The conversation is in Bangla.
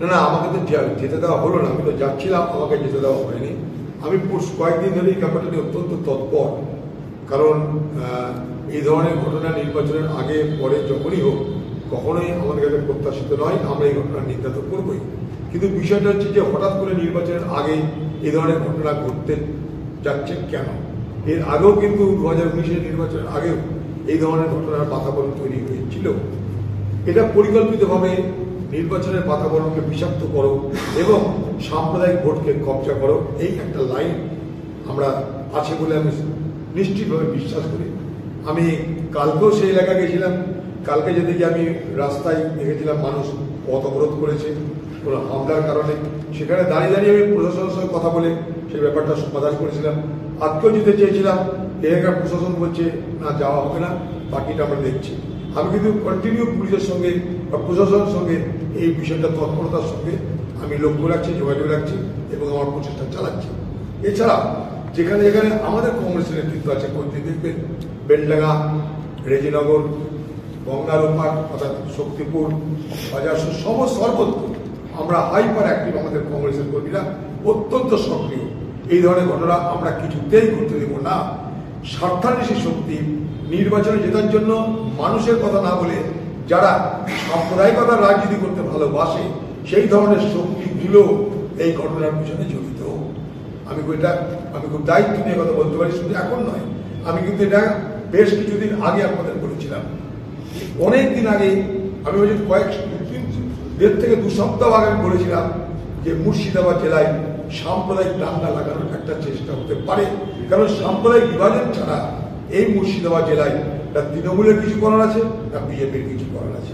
না না, আমাকে তো যেতে দেওয়া হলো না। আমি তো যাচ্ছিলাম, আমাকে যেতে দেওয়া হয়নি। আমি কয়েকদিন ধরে এই ব্যাপারটা নিয়ে অত্যন্ত তৎপর, কারণ এই ধরনের ঘটনা নির্বাচনের আগে পরে যখনই হোক কখনোই আমাদের কাছে প্রত্যাশিত নয়, আমরা এই ঘটনার নিন্দা তো করবই। কিন্তু বিষয়টা হচ্ছে যে হঠাৎ করে নির্বাচনের আগে এই ধরনের ঘটনা ঘটতে যাচ্ছে কেন? এর আগেও কিন্তু 2019-এর নির্বাচনের আগেও এই ধরনের ঘটনার বাতাবরণ তৈরি হয়েছিল। এটা পরিকল্পিতভাবে নির্বাচনের বাতাবরণকে বিষাক্ত করো এবং সাম্প্রদায়িক ভোটকে কবজা করো, এই একটা লাইন আমরা আছে বলে আমি নিশ্চিতভাবে বিশ্বাস করি। আমি কালকেও সেই এলাকা গেছিলাম। কালকে যেতে গিয়ে আমি রাস্তায় দেখেছিলাম মানুষ পথ অবরোধ করেছে কোনো হামলার কারণে। সেখানে দাঁড়িয়ে দাঁড়িয়ে আমি প্রশাসনের সঙ্গে কথা বলে সেই ব্যাপারটা সমাধান করেছিলাম। আজকেও যেতে চেয়েছিলাম, এলাকার প্রশাসন বলছে না, যাওয়া হবে না, বাকিটা আমরা দেখছি। আমি কিন্তু কন্টিনিউ পুলিশের সঙ্গে বা প্রশাসনের সঙ্গে এই বিষয়টা তৎপরতার সঙ্গে আমি লক্ষ্য রাখছি, যোগাযোগ রাখছি এবং আমার প্রচেষ্টা চালাচ্ছি। এছাড়া যেখানে যেখানে আমাদের কংগ্রেসের নেতৃত্ব আছে, দেখবেন বেলডাঙ্গা, রেজিনগর, গঙ্গার ওপার অর্থাৎ শক্তিপুর, বাজার সর্বত্র আমরা হাইপার অ্যাক্টিভ। আমাদের কংগ্রেসের কর্মীরা অত্যন্ত সক্রিয়। এই ধরনের ঘটনা আমরা কিছুতেই করতে দেব না। স্বার্থান্বেষী শক্তি নির্বাচনে জেতার জন্য মানুষের কথা না বলে যারা সাম্প্রদায়িকতার রাজনীতি করতে ভালোবাসে সেই ধরনের শক্তিগুলো এই ঘটনার পিছনে জড়িত। আমি খুব দায়িত্ব নিয়ে কথা বলতে পারি, শুধু এখন নয়। আমি কিন্তু এটা বেশ কিছুদিন আগে আপনাদের বলেছিলাম। অনেক দিন আগে আমি বলছি, দেড় থেকে 2 সপ্তাহ আগে আমি বলেছিলাম যে মুর্শিদাবাদ জেলায় সাম্প্রদায়িক দাঙ্গা লাগানোর একটা চেষ্টা হতে পারে, কারণ সাম্প্রদায়িক বিভাজন ছাড়া এই মুর্শিদাবাদ জেলায় তৃণমূলের কিছু করার আছে, বিজেপির কিছু করার আছে।